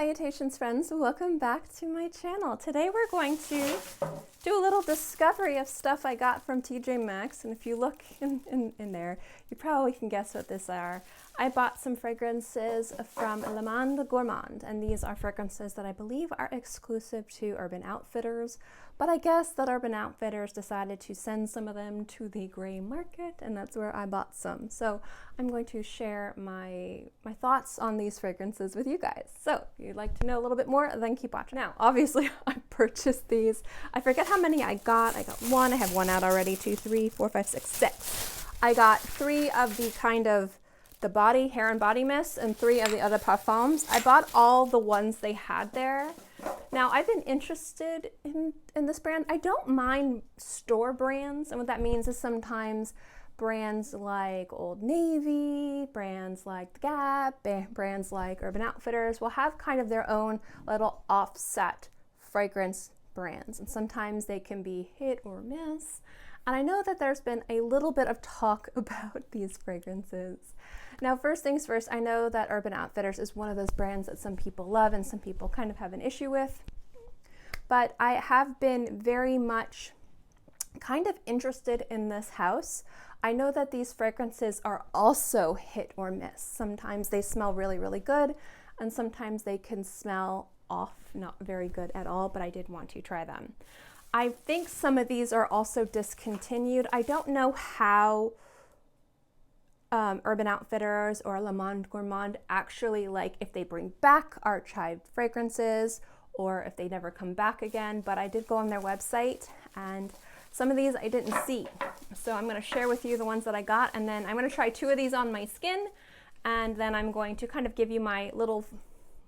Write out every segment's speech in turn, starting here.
Salutations friends, welcome back to my channel. Today we're going to do a little discovery of stuff I got from TJ Maxx, and if you look in there, you probably can guess what these are. I bought some fragrances from Monde Gourmand, and these are fragrances that I believe are exclusive to Urban Outfitters, but I guess that Urban Outfitters decided to send some of them to the gray market, and that's where I bought some. So I'm going to share my thoughts on these fragrances with you guys. So if you'd like to know a little bit more, then keep watching. Now, obviously, I purchased these. I forget how many I got. I got one. I have one out already. 2, 3, 4, 5, 6, 6. I got 3 of the kind of the body, hair and body mist, and 3 of the other Perfumes. I bought all the ones they had there. Now, I've been interested in this brand. I don't mind store brands, and what that means is sometimes brands like Old Navy, brands like The Gap, brands like Urban Outfitters will have kind of their own little offset fragrance brands, and sometimes they can be hit or miss. And I know that there's been a little bit of talk about these fragrances. Now, first things first, I know that Urban Outfitters is one of those brands that some people love and some people kind of have an issue with. But I have been very much kind of interested in this house. I know that these fragrances are also hit or miss. Sometimes they smell really, really good, and sometimes they can smell off, not very good at all, but I did want to try them. I think some of these are also discontinued. I don't know how Urban Outfitters or Monde Gourmand actually, like, if they bring back archived fragrances or if they never come back again, but I did go on their website and some of these I didn't see. So I'm going to share with you the ones that I got, and then I'm going to try 2 of these on my skin, and then I'm going to kind of give you my little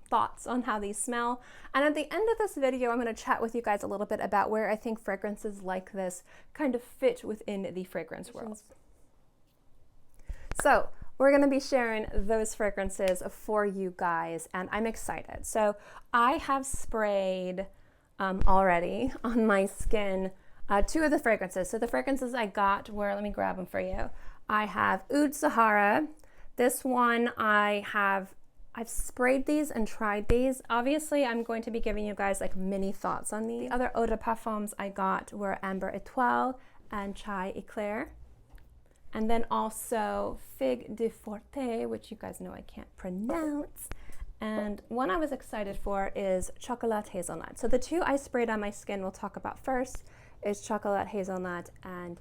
thoughts on how these smell. And at the end of this video, I'm going to chat with you guys a little bit about where I think fragrances like this kind of fit within the fragrance world. So we're going to be sharing those fragrances for you guys, and I'm excited. So I have sprayed already on my skin 2 of the fragrances. So the fragrances I got were, let me grab them for you. I have Oud Sahara. This one I've sprayed these and tried these. Obviously, I'm going to be giving you guys like mini thoughts on these. The other eau de parfums I got were Ambre Etoile and Eclair. And then also Fig de Foret, which you guys know I can't pronounce. And one I was excited for is Chocolate Hazelnut. So the 2 I sprayed on my skin we'll talk about first is Chocolate Hazelnut and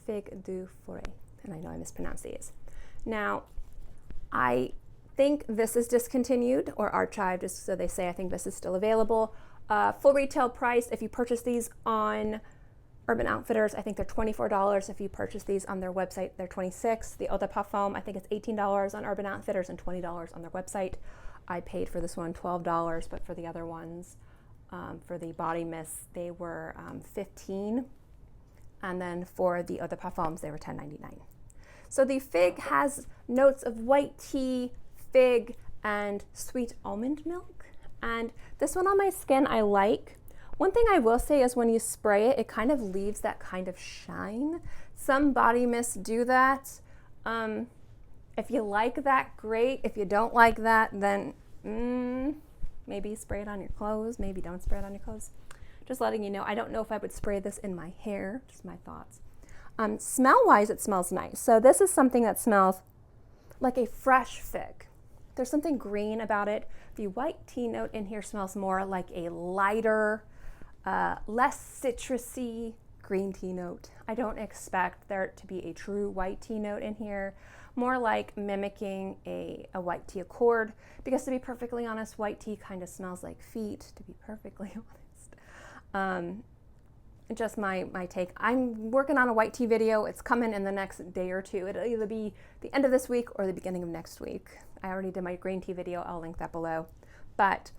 Fig de Foret. And I know I mispronounced these. Now, I think this is discontinued or archived, so they say. I think this is still available. Full retail price, if you purchase these on Urban Outfitters, I think they're $24. If you purchase these on their website, they're $26. The Eau de Parfum, I think it's $18 on Urban Outfitters and $20 on their website. I paid for this one $12, but for the other ones, for the body mist, they were $15. And then for the Eau de Parfums, they were $10.99. So the Fig has notes of white tea, fig, and sweet almond milk. And this one on my skin I like. One thing I will say is when you spray it, it kind of leaves that kind of shine. Some body mists do that. If you like that, great. If you don't like that, then maybe spray it on your clothes. Maybe don't spray it on your clothes. Just letting you know, I don't know if I would spray this in my hair. Just my thoughts. Smell-wise, it smells nice. So this is something that smells like a fresh fig. There's something green about it. The white tea note in here smells more like a lighter, less citrusy green tea note. I don't expect there to be a true white tea note in here, more like mimicking a white tea accord, because to be perfectly honest, white tea kind of smells like feet, to be perfectly honest. Just my take. I'm working on a white tea video. It's coming in the next day or 2. It'll either be the end of this week or the beginning of next week. I already did my green tea video. I'll link that below. But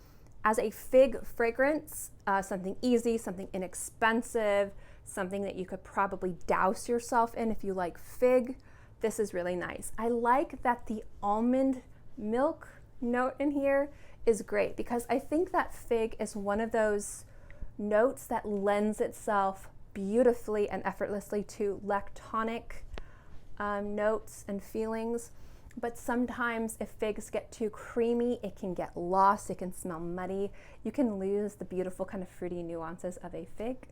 as a fig fragrance, something easy, something inexpensive, something that you could probably douse yourself in if you like fig, this is really nice. I like that the almond milk note in here is great, because I think that fig is one of those notes that lends itself beautifully and effortlessly to lactonic notes and feelings. but sometimes if figs get too creamy, it can get lost, it can smell muddy. You can lose the beautiful kind of fruity nuances of a fig.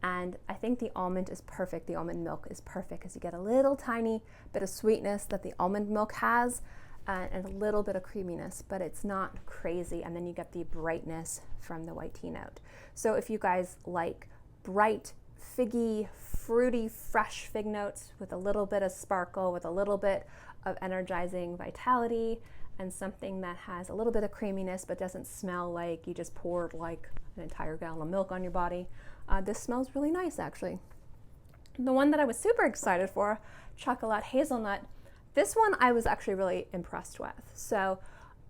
And I think the almond is perfect. The almond milk is perfect because you get a little tiny bit of sweetness that the almond milk has, and a little bit of creaminess, but it's not crazy. And then you get the brightness from the white tea note. So if you guys like bright, figgy, fruity, fresh fig notes with a little bit of sparkle, with a little bit of energizing vitality, and something that has a little bit of creaminess but doesn't smell like you just poured like an entire gallon of milk on your body, this smells really nice actually. The one that I was super excited for, Chocolate Hazelnut, this one I was actually really impressed with. So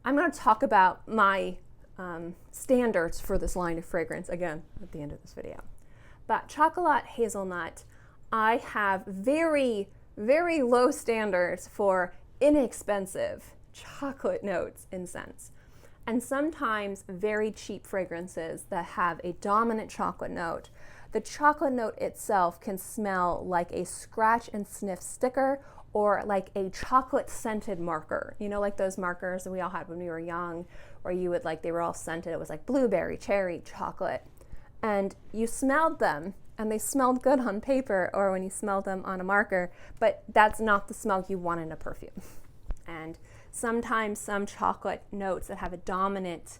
I'm going to talk about my standards for this line of fragrance again at the end of this video. But Chocolate Hazelnut, I have very, very low standards for inexpensive chocolate notes in scents. And sometimes very cheap fragrances that have a dominant chocolate note, the chocolate note itself can smell like a scratch and sniff sticker or like a chocolate scented marker. You know, like those markers that we all had when we were young, where you would like, they were all scented. It was like blueberry, cherry, chocolate. And you smelled them and they smelled good on paper or when you smelled them on a marker, but that's not the smell you want in a perfume. And sometimes some chocolate notes that have a dominant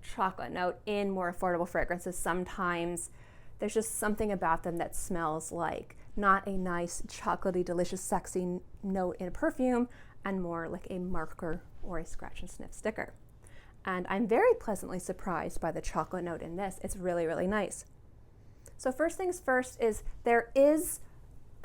chocolate note in more affordable fragrances, sometimes there's just something about them that smells like not a nice, chocolatey, delicious, sexy note in a perfume, and more like a marker or a scratch and sniff sticker. And I'm very pleasantly surprised by the chocolate note in this. It's really, really nice. So first things first is there is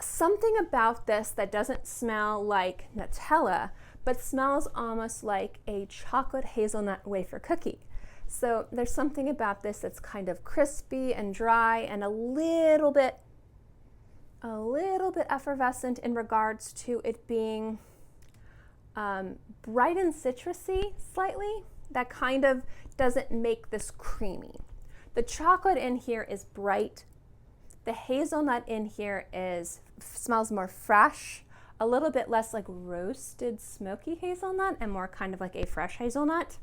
something about this that doesn't smell like Nutella, but smells almost like a chocolate hazelnut wafer cookie. So there's something about this that's kind of crispy and dry and a little bit effervescent in regards to it being bright and citrusy slightly. That kind of doesn't make this creamy. The chocolate in here is bright. The hazelnut in here smells more fresh, a little bit less like roasted smoky hazelnut and more kind of like a fresh hazelnut.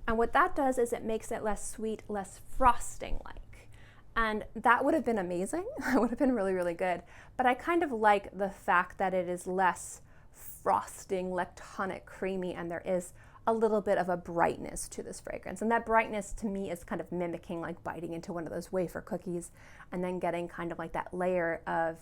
And what that does is it makes it less sweet, less frosting like. And that would have been amazing. That would have been really, really good. But I kind of like the fact that it is less frosting, lactonic, creamy, and there is a little bit of a brightness to this fragrance. And that brightness to me is kind of mimicking like biting into one of those wafer cookies and then getting kind of like that layer of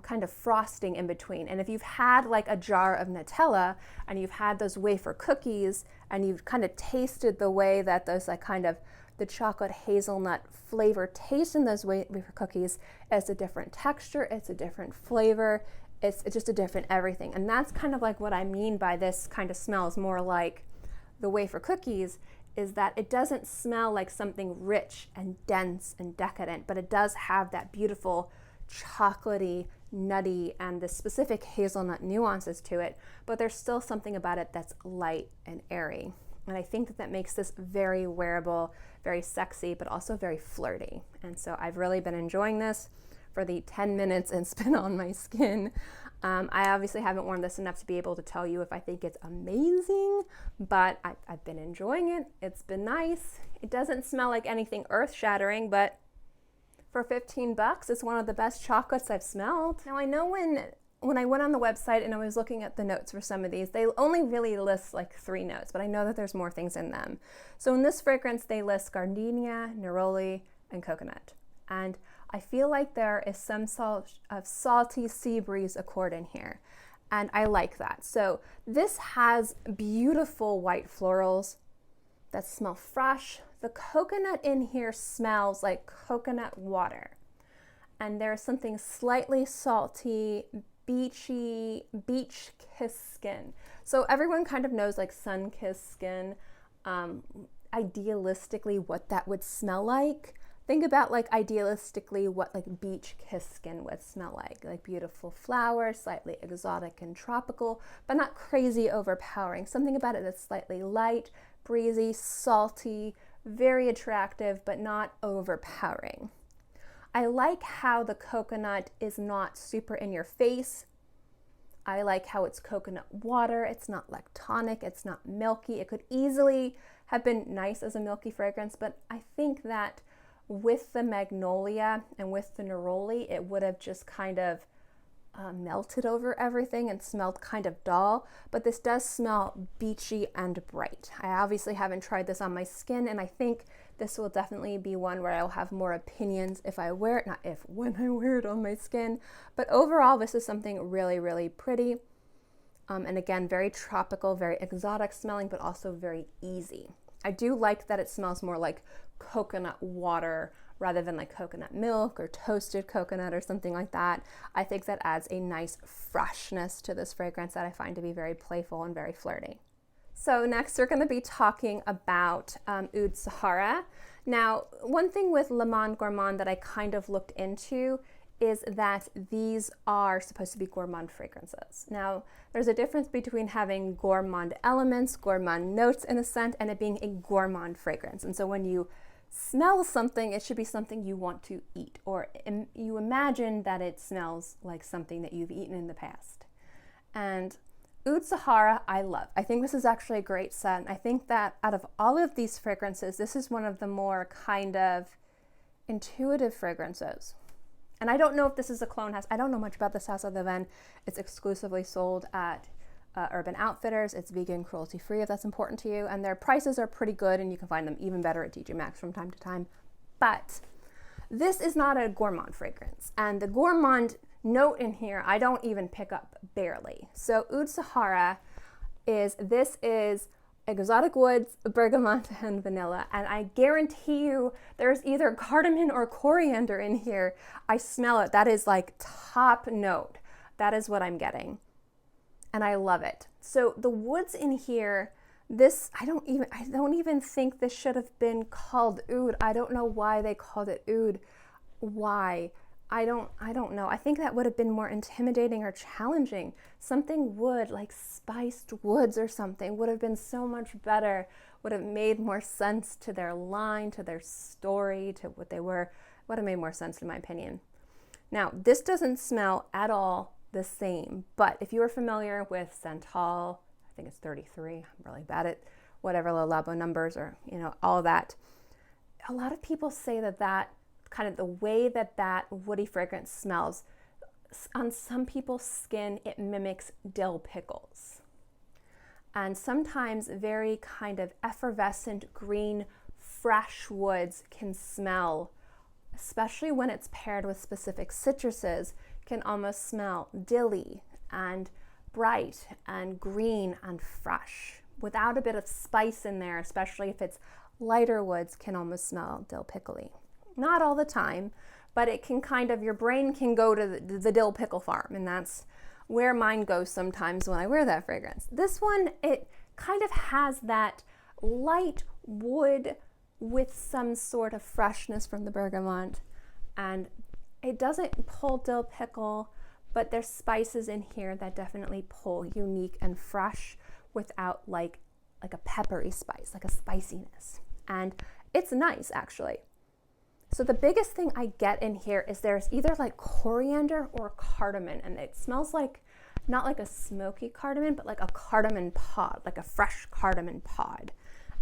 kind of frosting in between. And if you've had like a jar of Nutella and you've had those wafer cookies and you've kind of tasted the way that those like kind of the chocolate hazelnut flavor tastes in those wafer cookies, it's a different texture, it's a different flavor, it's just a different everything. And that's kind of like what I mean by this kind of smells more like the wafer cookies, is that it doesn't smell like something rich and dense and decadent, but it does have that beautiful chocolatey, nutty, and the specific hazelnut nuances to it, but there's still something about it that's light and airy. And I think that makes this very wearable, very sexy, but also very flirty. And so I've really been enjoying this for the 10 minutes it's been on my skin. I obviously haven't worn this enough to be able to tell you if I think it's amazing, but I've been enjoying it. It's been nice. It doesn't smell like anything earth-shattering, but for 15 bucks, it's one of the best chocolates I've smelled. Now I know when I went on the website and I was looking at the notes for some of these, they only really list like 3 notes, but I know that there's more things in them. So in this fragrance, they list gardenia, neroli, and coconut. And I feel like there is some salty sea breeze accord in here, and I like that. So this has beautiful white florals that smell fresh. The coconut in here smells like coconut water, and there's something slightly salty, beachy, beach-kissed skin. So everyone kind of knows like sun-kissed skin, idealistically what that would smell like. Think about like idealistically what like beach-kissed skin would smell like beautiful flowers, slightly exotic and tropical, but not crazy overpowering. Something about it that's slightly light, breezy, salty, very attractive, but not overpowering. I like how the coconut is not super in your face. I like how it's coconut water. It's not lactonic. It's not milky. It could easily have been nice as a milky fragrance, but I think that with the magnolia and with the neroli, it would have just kind of melted over everything and smelled kind of dull. But this does smell beachy and bright. I obviously haven't tried this on my skin, and I think this will definitely be one where I'll have more opinions if I wear it, not if, when I wear it on my skin. But overall, this is something really, really pretty. And again, very tropical, very exotic smelling, but also very easy. I do like that it smells more like coconut water rather than like coconut milk or toasted coconut or something like that. I think that adds a nice freshness to this fragrance that I find to be very playful and very flirty. So next we're going to be talking about Oud Sahara. Now, one thing with Le Monde Gourmand that I kind of looked into is that these are supposed to be gourmand fragrances. Now, there's a difference between having gourmand elements, gourmand notes in a scent, and it being a gourmand fragrance. And so when you smell something, it should be something you want to eat, or you imagine that it smells like something that you've eaten in the past. And Oud Sahara, I love. I think this is actually a great scent. I think that out of all of these fragrances, this is one of the more kind of intuitive fragrances. And I don't know if this is a clone house. I don't know much about this house other than it's exclusively sold at Urban Outfitters. It's vegan, cruelty-free if that's important to you. And their prices are pretty good, and you can find them even better at TJ Maxx from time to time. But this is not a gourmand fragrance. And the gourmand note in here, I don't even pick up barely. So Oud Sahara is exotic woods, bergamot, and vanilla. And I guarantee you there's either cardamom or coriander in here. I smell it. That is like top note. That is what I'm getting. And I love it. So the woods in here, I don't even think this should have been called oud. I don't know why they called it oud. Why? I don't know. I think that would have been more intimidating or challenging. Something wood, like spiced woods or something, would have been so much better, would have made more sense to their line, to their story, to what they were, would have made more sense in my opinion. Now, this doesn't smell at all the same, but if you are familiar with Santal, I think it's 33, I'm really bad at whatever Le Labo numbers or, all of that. A lot of people say that kind of the way that woody fragrance smells, on some people's skin, it mimics dill pickles. And sometimes very kind of effervescent green, fresh woods can smell, especially when it's paired with specific citruses, can almost smell dilly and bright and green and fresh. Without a bit of spice in there, especially if it's lighter woods, can almost smell dill pickly. Not all the time, but it can your brain can go to the dill pickle farm, and that's where mine goes sometimes when I wear that fragrance. This one, it kind of has that light wood with some sort of freshness from the bergamot, and it doesn't pull dill pickle, but there's spices in here that definitely pull unique and fresh without like a peppery spice, like a spiciness. And it's nice, actually. So the biggest thing I get in here is there's either like coriander or cardamom, and it smells like, not like a smoky cardamom, but like a cardamom pod, like a fresh cardamom pod.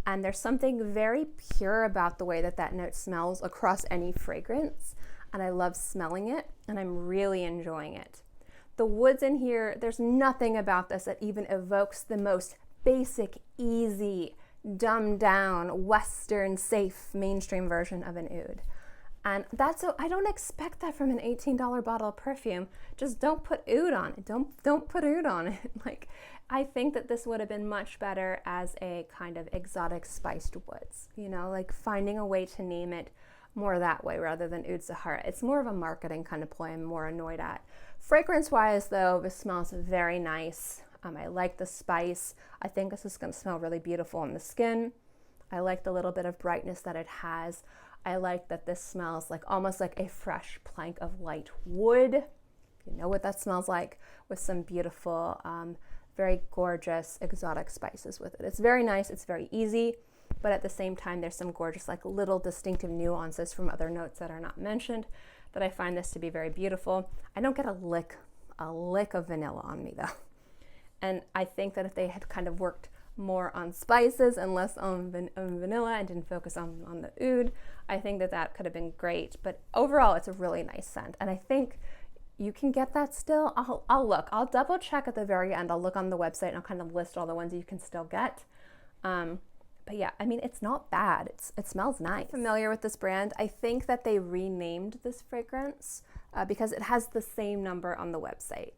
And there's something very pure about the way that note smells across any fragrance. And I love smelling it, and I'm really enjoying it. The woods in here, there's nothing about this that even evokes the most basic, easy, dumbed down, Western, safe, mainstream version of an oud. And I don't expect that from an $18 bottle of perfume. Just don't put oud on it. Don't put oud on it. Like, I think that this would have been much better as a kind of exotic spiced woods, like finding a way to name it more that way rather than Oud Sahara. It's more of a marketing kind of ploy I'm more annoyed at. Fragrance wise though, this smells very nice. I like the spice. I think this is going to smell really beautiful on the skin. I like the little bit of brightness that it has. I like that this smells like almost like a fresh plank of light wood. You know what that smells like, with some beautiful, very gorgeous exotic spices with it. It's very nice. It's very easy. But at the same time, there's some gorgeous, like little distinctive nuances from other notes that are not mentioned that I find this to be very beautiful. I don't get a lick a lick of vanilla on me though. And I think that if they had kind of worked more on spices and less on vanilla and didn't focus on the oud, I think that that could have been great. But overall, it's a really nice scent. And I think you can get that still. I'll double check at the very end. I'll look on the website and I'll kind of list all the ones you can still get. But yeah, I mean, it's not bad. It smells nice. I'm familiar with this brand. I think that they renamed this fragrance because it has the same number on the website.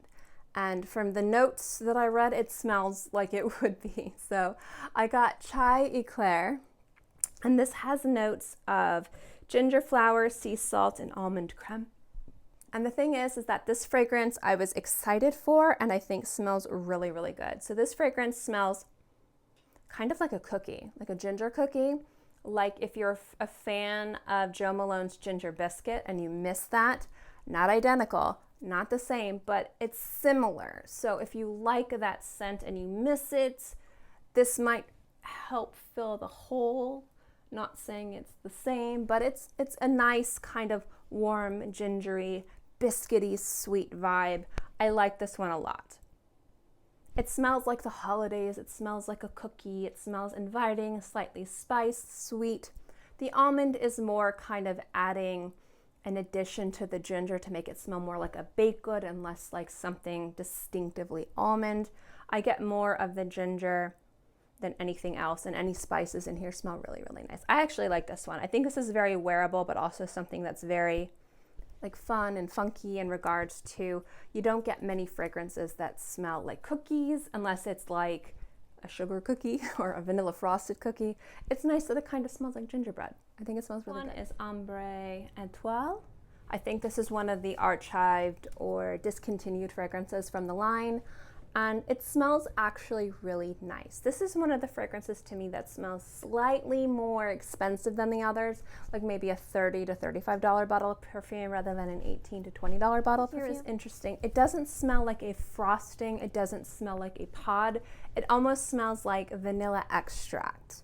And from the notes that I read, it smells like it would be. So I got Chai Eclair, and this has notes of ginger flower, sea salt, and almond creme. And the thing is that this fragrance I was excited for and I think smells really, really good. So this fragrance smells kind of like a cookie, like a ginger cookie. Like if you're a fan of Jo Malone's ginger biscuit and you miss that, not identical, not the same, but it's similar. So if you like that scent and you miss it, this might help fill the hole. Not saying it's the same, but it's a nice kind of warm, gingery, biscuity, sweet vibe. I like this one a lot. It smells like the holidays. It smells like a cookie. It smells inviting, slightly spiced, sweet. The almond is more kind of adding an addition to the ginger to make it smell more like a baked good and less like something distinctively almond. I get more of the ginger than anything else, and any spices in here smell really, really nice. I actually like this one. I think this is very wearable, but also something that's very like fun and funky in regards to, you don't get many fragrances that smell like cookies unless it's like a sugar cookie or a vanilla frosted cookie. It's nice that it kind of smells like gingerbread. I think it smells really good. One is Ambre Etoile. I think this is one of the archived or discontinued fragrances from the line, and it smells actually really nice. This is one of the fragrances to me that smells slightly more expensive than the others, like maybe a $30 to $35 bottle of perfume rather than an $18 to $20 bottle of perfume. Here is interesting. It doesn't smell like a frosting. It doesn't smell like a pod. It almost smells like vanilla extract.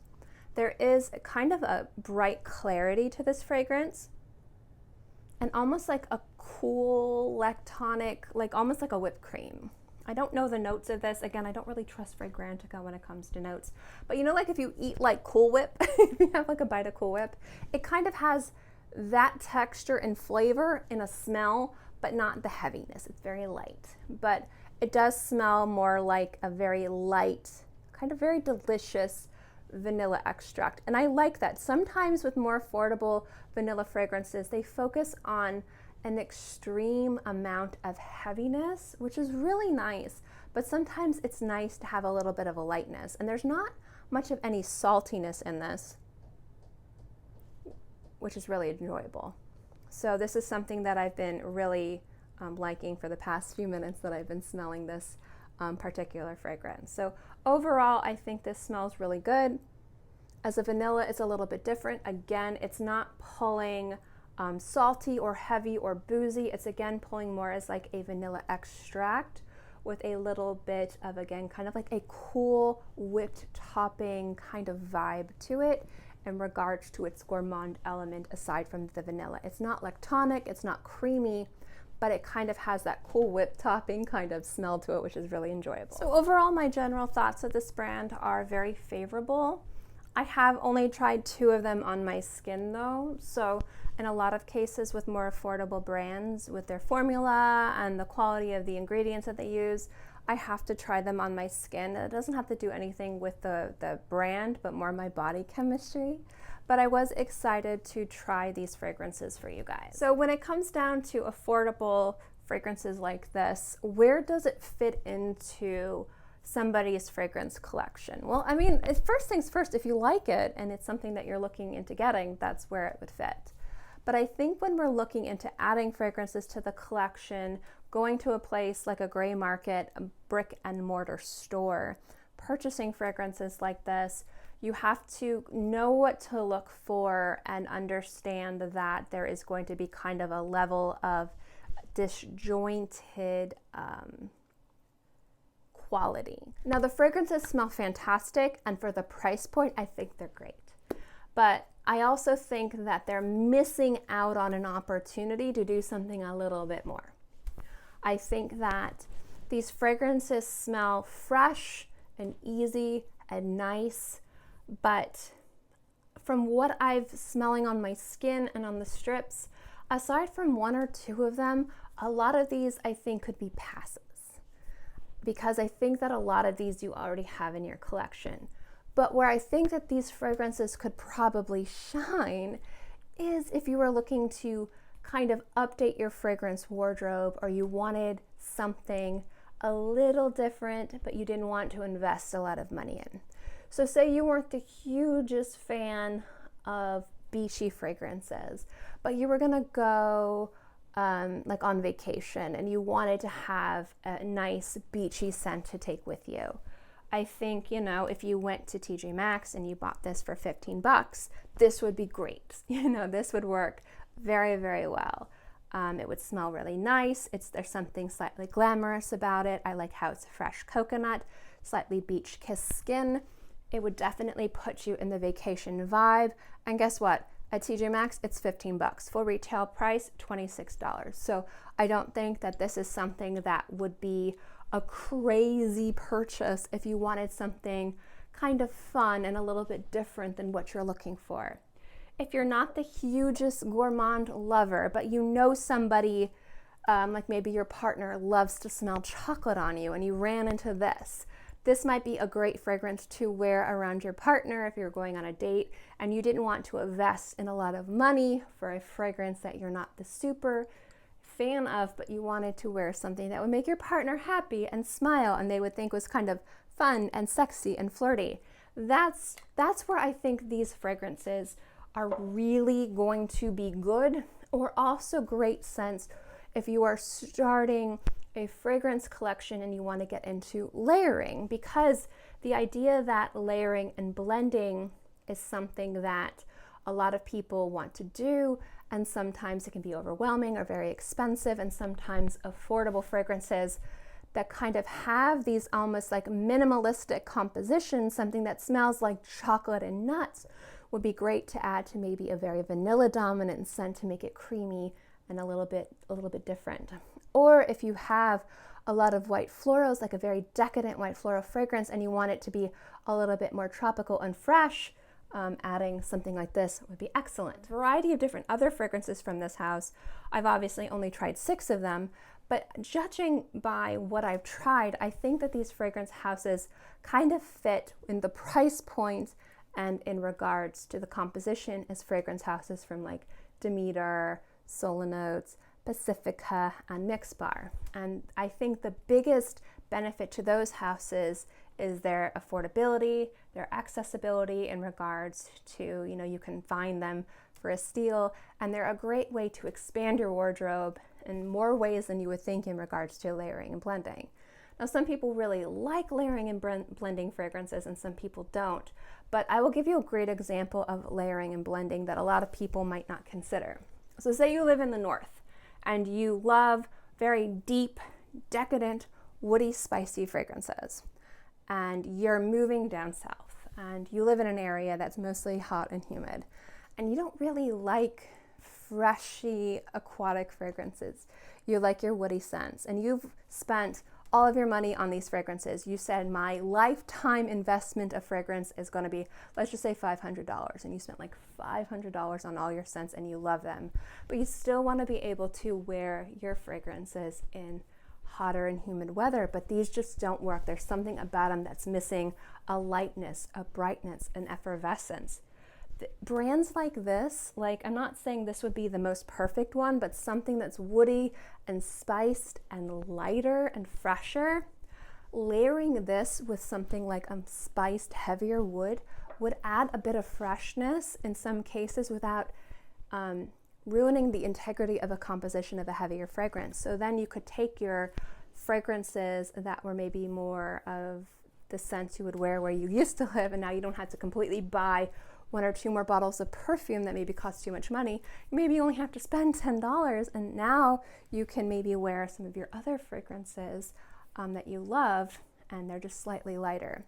There is kind of a bright clarity to this fragrance and almost like a cool lactonic, like almost like a whipped cream. I don't know the notes of this. Again, I don't really trust Fragrantica when it comes to notes. But you know, like if you eat like Cool Whip, if you have like a bite of Cool Whip, it kind of has that texture and flavor in a smell, but not the heaviness. It's very light. But it does smell more like a very light, kind of very delicious vanilla extract. And I like that. Sometimes with more affordable vanilla fragrances, they focus on an extreme amount of heaviness, which is really nice, but sometimes it's nice to have a little bit of a lightness, and there's not much of any saltiness in this, which is really enjoyable. So this is something that I've been really liking for the past few minutes that I've been smelling this particular fragrance. So overall, I think this smells really good. As a vanilla, it's a little bit different. Again, it's not pulling salty or heavy or boozy. It's again pulling more as like a vanilla extract with a little bit of, again, kind of like a cool whipped topping kind of vibe to it in regards to its gourmand element aside from the vanilla. It's not lactonic, it's not creamy, but it kind of has that cool whipped topping kind of smell to it, which is really enjoyable. So overall, my general thoughts of this brand are very favorable. I have only tried 2 of them on my skin though, so in a lot of cases with more affordable brands, with their formula and the quality of the ingredients that they use, I have to try them on my skin. It doesn't have to do anything with the brand, but more my body chemistry. But I was excited to try these fragrances for you guys. So when it comes down to affordable fragrances like this, where does it fit into somebody's fragrance collection? Well, I mean, first things first, if you like it and it's something that you're looking into getting, that's where it would fit. But I think when we're looking into adding fragrances to the collection, going to a place like a gray market, a brick and mortar store, purchasing fragrances like this, you have to know what to look for and understand that there is going to be kind of a level of disjointed quality. Now the fragrances smell fantastic, and for the price point, I think they're great. But I also think that they're missing out on an opportunity to do something a little bit more. I think that these fragrances smell fresh and easy and nice, but from what I've smelling on my skin and on the strips, aside from one or two of them, a lot of these I think could be passes, because I think that a lot of these you already have in your collection. But where I think that these fragrances could probably shine is if you were looking to kind of update your fragrance wardrobe, or you wanted something a little different, but you didn't want to invest a lot of money in. So say you weren't the hugest fan of beachy fragrances, but you were gonna go like on vacation and you wanted to have a nice beachy scent to take with you. I think, you know, if you went to TJ Maxx and you bought this for $15, this would be great. You know, this would work very, very well. It would smell really nice. There's something slightly glamorous about it. I like how it's fresh coconut, slightly beach kiss skin. It would definitely put you in the vacation vibe. And guess what? At TJ Maxx, it's $15. Full retail price, $26. So I don't think that this is something that would be a crazy purchase if you wanted something kind of fun and a little bit different than what you're looking for. If you're not the hugest gourmand lover, but you know somebody, like maybe your partner loves to smell chocolate on you and you ran into this, this might be a great fragrance to wear around your partner if you're going on a date and you didn't want to invest in a lot of money for a fragrance that you're not the super fan of, but you wanted to wear something that would make your partner happy and smile and they would think was kind of fun and sexy and flirty. That's where I think these fragrances are really going to be good, or also great scents if you are starting a fragrance collection and you want to get into layering, because the idea that layering and blending is something that a lot of people want to do, and sometimes it can be overwhelming or very expensive, and sometimes affordable fragrances that kind of have these almost like minimalistic compositions, something that smells like chocolate and nuts, would be great to add to maybe a very vanilla dominant scent to make it creamy and a little bit different. Or if you have a lot of white florals, like a very decadent white floral fragrance, and you want it to be a little bit more tropical and fresh, adding something like this would be excellent. Variety of different other fragrances from this house. I've obviously only tried 6 of them, but judging by what I've tried, I think that these fragrance houses kind of fit in the price point and in regards to the composition as fragrance houses from like Demeter, Solanotes, Pacifica, and Mixbar. And I think the biggest benefit to those houses is their affordability, their accessibility in regards to, you know, you can find them for a steal, and they're a great way to expand your wardrobe in more ways than you would think in regards to layering and blending. Now, some people really like layering and blending fragrances and some people don't, but I will give you a great example of layering and blending that a lot of people might not consider. So say you live in the north and you love very deep, decadent, woody, spicy fragrances, and you're moving down south and you live in an area that's mostly hot and humid, and you don't really like freshy aquatic fragrances. You like your woody scents, and you've spent all of your money on these fragrances. You said my lifetime investment of fragrance is going to be, let's just say $500, and you spent like $500 on all your scents and you love them, but you still want to be able to wear your fragrances in hotter and humid weather, but these just don't work. There's something about them that's missing a lightness, a brightness, an effervescence. Brands like this, like, I'm not saying this would be the most perfect one, but something that's woody and spiced and lighter and fresher, layering this with something like a spiced, heavier wood would add a bit of freshness in some cases without ruining the integrity of a composition of a heavier fragrance. So then you could take your fragrances that were maybe more of the scents you would wear where you used to live, and now you don't have to completely buy 1 or 2 more bottles of perfume that maybe costs too much money. Maybe you only have to spend $10, and now you can maybe wear some of your other fragrances that you love, and they're just slightly lighter.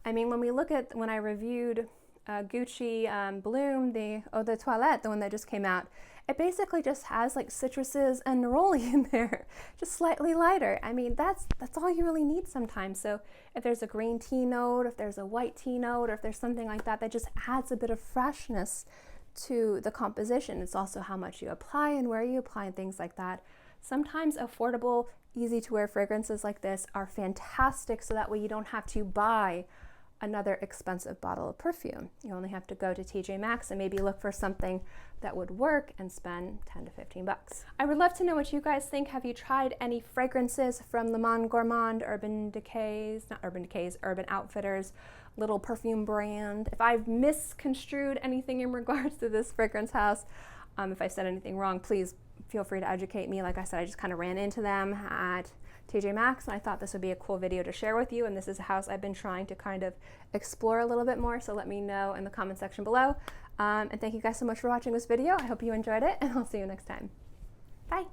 I mean, when I reviewed Gucci Bloom, the Eau de Toilette, the one that just came out, it basically just has like citruses and neroli in there, just slightly lighter. I mean, that's all you really need sometimes. So if there's a green tea note, if there's a white tea note, or if there's something like that, that just adds a bit of freshness to the composition. It's also how much you apply and where you apply and things like that. Sometimes affordable, easy to wear fragrances like this are fantastic, so that way you don't have to buy another expensive bottle of perfume. You only have to go to TJ Maxx and maybe look for something that would work and spend 10 to 15 bucks. I would love to know what you guys think. Have you tried any fragrances from the Monde Gourmand, Urban Outfitters little perfume brand? If I've misconstrued anything in regards to this fragrance house, if I said anything wrong, please feel free to educate me. Like I said, I just kind of ran into them at TJ Maxx, and I thought this would be a cool video to share with you, and this is a house I've been trying to kind of explore a little bit more, so let me know in the comment section below. And thank you guys so much for watching this video. I hope you enjoyed it, and I'll see you next time. Bye!